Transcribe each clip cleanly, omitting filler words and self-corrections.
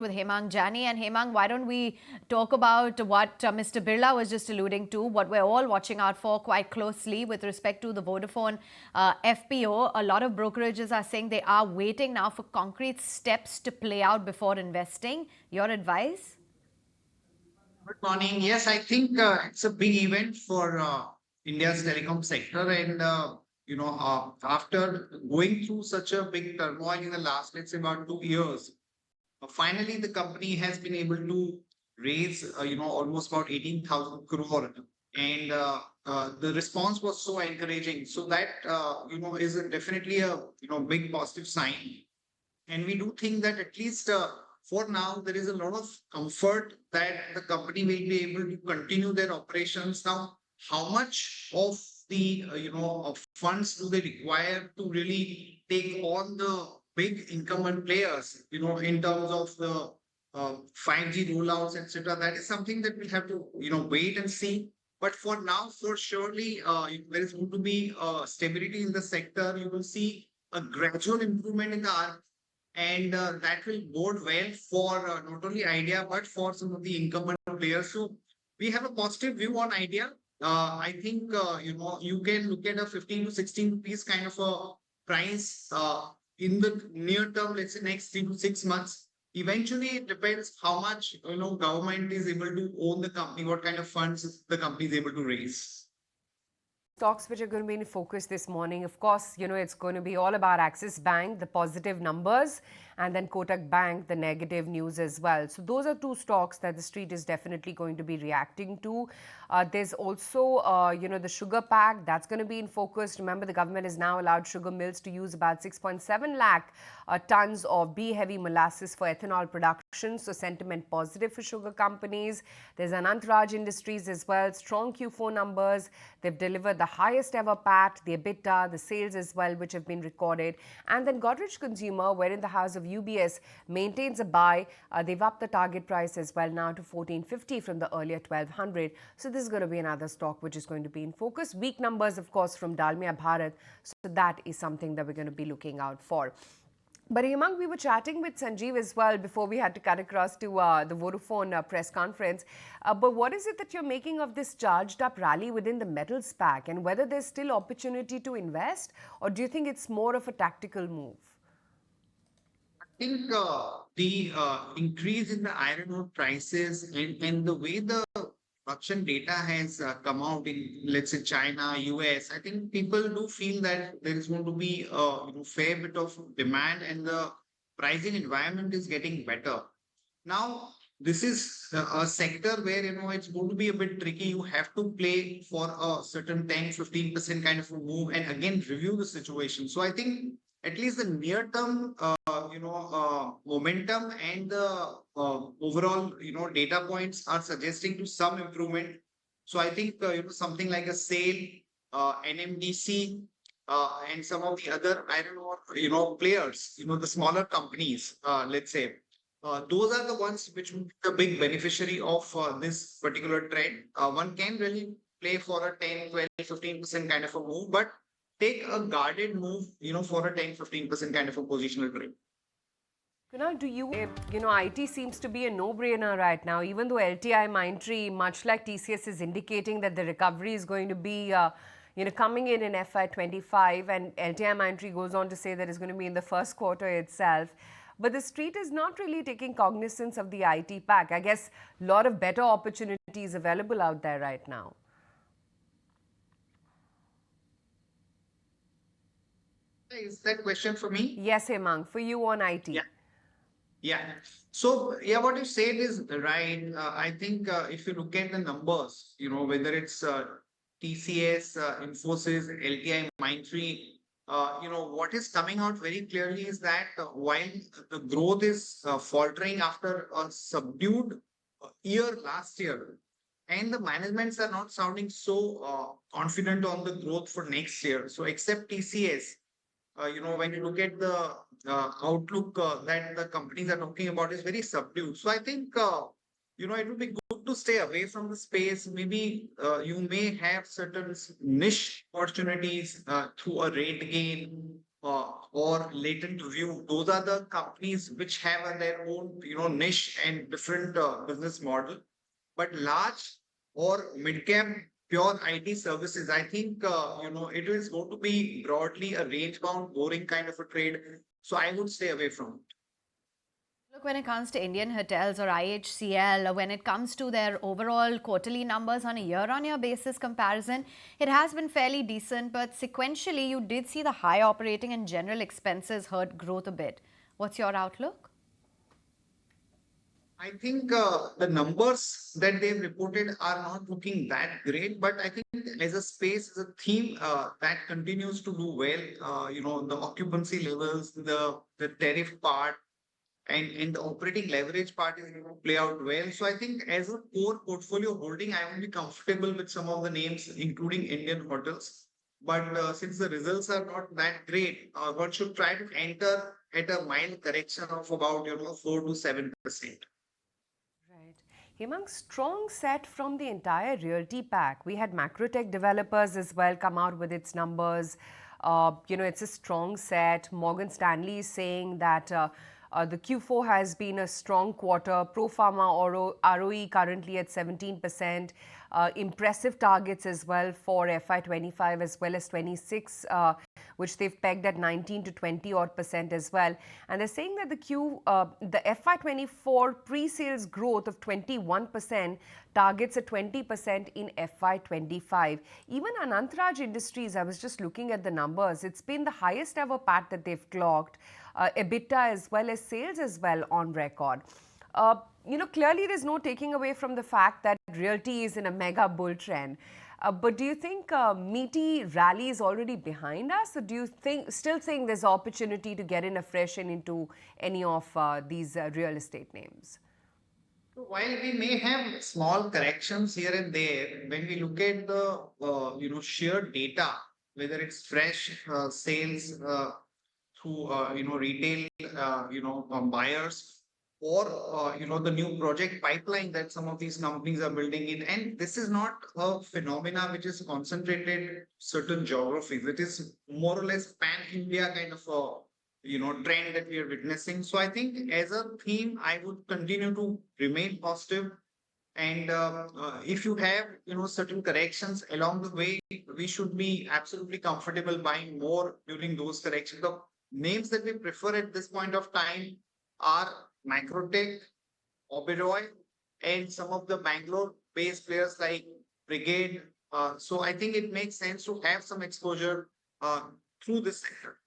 with Hemang Jani. And Hemang, why don't we talk about what Mr. Birla was just alluding to, what we're all watching out for quite closely with respect to the Vodafone FPO. A lot of brokerages are saying they are waiting now for concrete steps to play out before investing. Your advice? Good morning. Yes, I think it's a big event for India's telecom sector, and after going through such a big turmoil in the last, let's say, about 2 years, finally the company has been able to raise, almost about 18,000 crore, and the response was so encouraging. So that is definitely a big positive sign. And we do think that at least for now, there is a lot of comfort that the company will be able to continue their operations. Now, how much of the of funds do they require to really take on the big incumbent players, in terms of the 5G rollouts, etc. That is something that we'll have to, wait and see. But for now, for surely, there is going to be stability in the sector. You will see a gradual improvement in the and that will bode well for not only Idea but for some of the incumbent players. So we have a positive view on Idea. I think you can look at a 15 to 16 rupees kind of a price in the near term. Let's say next 3 to 6 months. Eventually, it depends how much government is able to own the company, what kind of funds the company is able to raise. Stocks which are going to be in focus this morning. Of course, it's going to be all about Axis Bank, the positive numbers, and then Kotak Bank, the negative news as well. So those are two stocks that the street is definitely going to be reacting to. There's also, the sugar pack that's going to be in focus. Remember, the government has now allowed sugar mills to use about 6.7 lakh tons of B-heavy molasses for ethanol production. So sentiment positive for sugar companies. There's Anantraj Industries as well. Strong Q4 numbers. They've delivered the highest ever PAT, the EBITDA, the sales as well, which have been recorded. And then Godrej Consumer, wherein the house of UBS maintains a buy. They've upped the target price as well now to 1450 from the earlier 1200. So this is going to be another stock which is going to be in focus. Weak numbers, of course, from Dalmia Bharat. So that is something that we're going to be looking out for. But Hemang, we were chatting with Sanjeev as well before we had to cut across to the Vodafone press conference. But what is it that you're making of this charged up rally within the metals pack, and whether there's still opportunity to invest, or do you think it's more of a tactical move? I think the increase in the iron ore prices and the way the production data has come out in, let's say, China, US, I think people do feel that there is going to be a fair bit of demand and the pricing environment is getting better. Now, this is a sector where, it's going to be a bit tricky. You have to play for a certain 10-15% kind of a move and again review the situation. So I think at least the near term, momentum and the overall, data points are suggesting to some improvement. So I think, something like a sale, NMDC, and some of the other iron ore, players, the smaller companies, let's say, those are the ones which will be the big beneficiary of this particular trend. One can really play for a 10, 12, 15% kind of a move, but take a guarded move, for a 10-15% kind of a positional trade. Kunal, do IT seems to be a no-brainer right now, even though LTI Mindtree, much like TCS, is indicating that the recovery is going to be, coming in FY25, and LTI Mindtree goes on to say that it's going to be in the first quarter itself. But the street is not really taking cognizance of the IT pack. I guess a lot of better opportunities available out there right now. Is that question for me? Yes, Hemang, for you on IT. Yeah. Yeah. So, yeah, what you said is right. I think if you look at the numbers, whether it's TCS, Infosys, LTI, Mindtree, what is coming out very clearly is that while the growth is faltering after a subdued year last year, and the managements are not sounding so confident on the growth for next year. So, except TCS, when you look at the outlook that the companies are talking about is very subdued. So I think, it would be good to stay away from the space. Maybe you may have certain niche opportunities through a rate gain or Latent View. Those are the companies which have their own, niche and different business model. But large or mid-cap pure IT services, I think, it is going to be broadly a range-bound, boring kind of a trade. So I would stay away from it. Look, when it comes to Indian Hotels or IHCL, when it comes to their overall quarterly numbers on a year-on-year basis comparison, it has been fairly decent, but sequentially, you did see the high operating and general expenses hurt growth a bit. What's your outlook? I think the numbers that they've reported are not looking that great, but I think as a space, as a theme, that continues to do well. The occupancy levels, the tariff part, and the operating leverage part is going to play out well. So I think as a core portfolio holding, I will be comfortable with some of the names, including Indian hotels. But since the results are not that great, one should try to enter at a mild correction of about 4 to 7%. Right. Hemang, strong set from the entire realty pack. We had Macrotech developers as well come out with its numbers. It's a strong set. Morgan Stanley is saying that the Q4 has been a strong quarter. Pro Pharma ROE currently at 17%. Impressive targets as well for FY25 as well as 26, which they've pegged at 19 to 20 odd percent as well. And they're saying that the FY24 pre-sales growth of 21% targets a 20% in FY25. Even Anantraj Industries, I was just looking at the numbers, it's been the highest ever PAT that they've clocked, EBITDA as well as sales as well on record. Clearly there's no taking away from the fact that realty is in a mega bull trend. But do you think meaty rally is already behind us, or do you still think there's opportunity to get in afresh and into any of these real estate names? So while we may have small corrections here and there, when we look at the sheer data, whether it's fresh sales through retail buyers, or the new project pipeline that some of these companies are building in, and this is not a phenomena which is concentrated certain geographies. It is more or less pan India kind of a trend that we are witnessing. So I think as a theme, I would continue to remain positive. And if you have certain corrections along the way, we should be absolutely comfortable buying more during those corrections. The names that we prefer at this point of time are Macrotech, Oberoi, and some of the Bangalore-based players like Brigade. So I think it makes sense to have some exposure through this sector.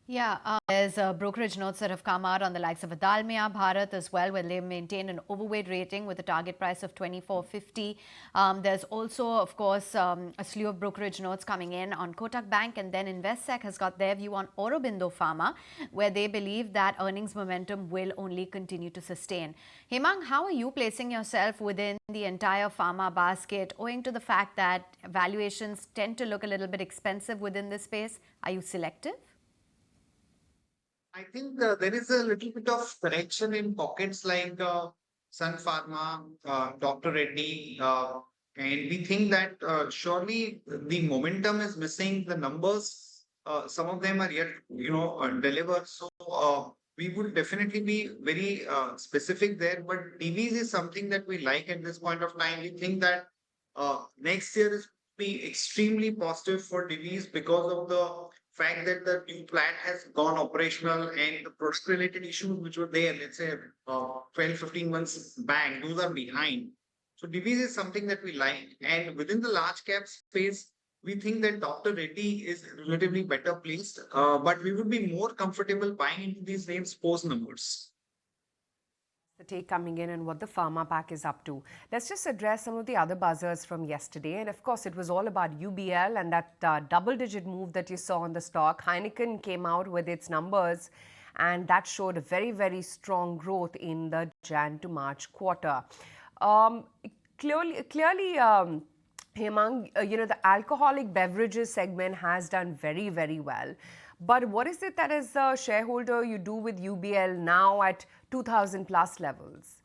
Yeah, there's brokerage notes that have come out on the likes of Dalmia Bharat as well, where they maintain an overweight rating with a target price of 24.50. There's also, of course, a slew of brokerage notes coming in on Kotak Bank, and then Investec has got their view on Aurobindo Pharma, where they believe that earnings momentum will only continue to sustain. Hemang, how are you placing yourself within the entire pharma basket, owing to the fact that valuations tend to look a little bit expensive within this space? Are you selective? I think there is a little bit of correction in pockets like Sun Pharma, Dr. Reddy, and we think that surely the momentum is missing. The numbers, some of them are yet, delivered. So we would definitely be very specific there. But TVs is something that we like at this point of time. We think that next year is be extremely positive for TVs because of the fact that the new plant has gone operational and the product related issues which were there, let's say 12, 15 months back, those are behind. So divis is something that we like. And within the large cap space, we think that Dr. Reddy is relatively better placed, but we would be more comfortable buying into these names post numbers. The take coming in and what the pharma pack is up to. Let's just address some of the other buzzers from yesterday. And of course, it was all about UBL and that double-digit move that you saw on the stock. Heineken came out with its numbers, and that showed a very, very strong growth in the Jan to March quarter. Clearly, Hemang, the alcoholic beverages segment has done very, very well. But what is it that as a shareholder you do with UBL now at 2000 plus levels?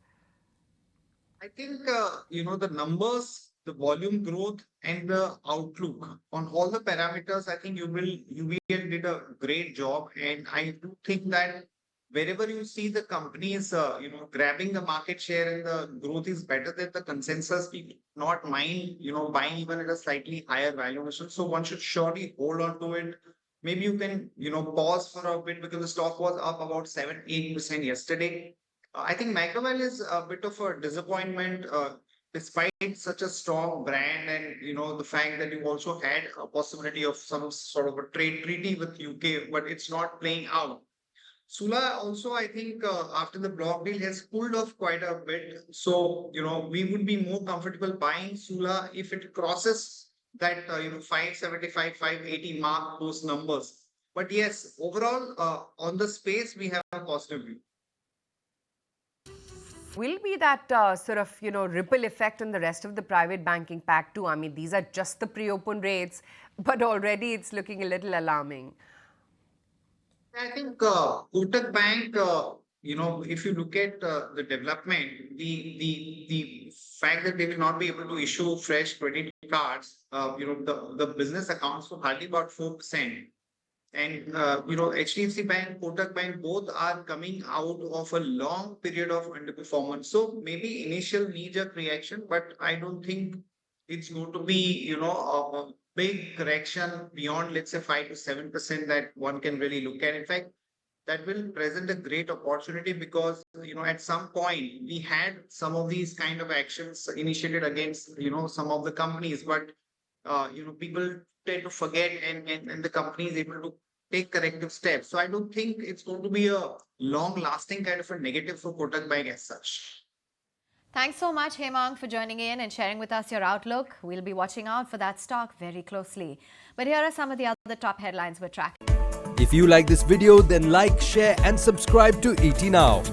I think, the numbers the volume growth and the outlook on all the parameters, I think UVL did a great job. And I do think that wherever you see the companies, grabbing the market share and the growth is better than the consensus, we not mind, buying even at a slightly higher valuation. So one should surely hold on to it. Maybe you can, pause for a bit because the stock was up about 7-8% yesterday. I think Macawell is a bit of a disappointment, despite such a strong brand, and the fact that you also had a possibility of some sort of a trade treaty with UK, but it's not playing out. Sula also, I think, after the block deal has pulled off quite a bit. So, we would be more comfortable buying Sula if it crosses that, 575, 580 mark, those numbers. But yes, overall, on the space, we have a positive view. Will be that sort of, ripple effect on the rest of the private banking pack too? I mean, these are just the pre-open rates, but already it's looking a little alarming. I think Kotak Bank, if you look at the development, the fact that they will not be able to issue fresh credit cards, the business accounts for hardly about 4%. And HDFC Bank, Kotak Bank, both are coming out of a long period of underperformance. So maybe initial knee-jerk reaction, but I don't think it's going to be, a big correction beyond, let's say, 5 to 7% that one can really look at. In fact, that will present a great opportunity because, at some point we had some of these kind of actions initiated against, some of the companies, but, people tend to forget, and the company is able to take corrective steps. So I don't think it's going to be a long lasting kind of a negative for Kotak Bank as such. Thanks so much, Hemang, for joining in and sharing with us your outlook. We'll be watching out for that stock very closely. But here are some of the other top headlines we're tracking. If you like this video, then like, share and subscribe to ET Now.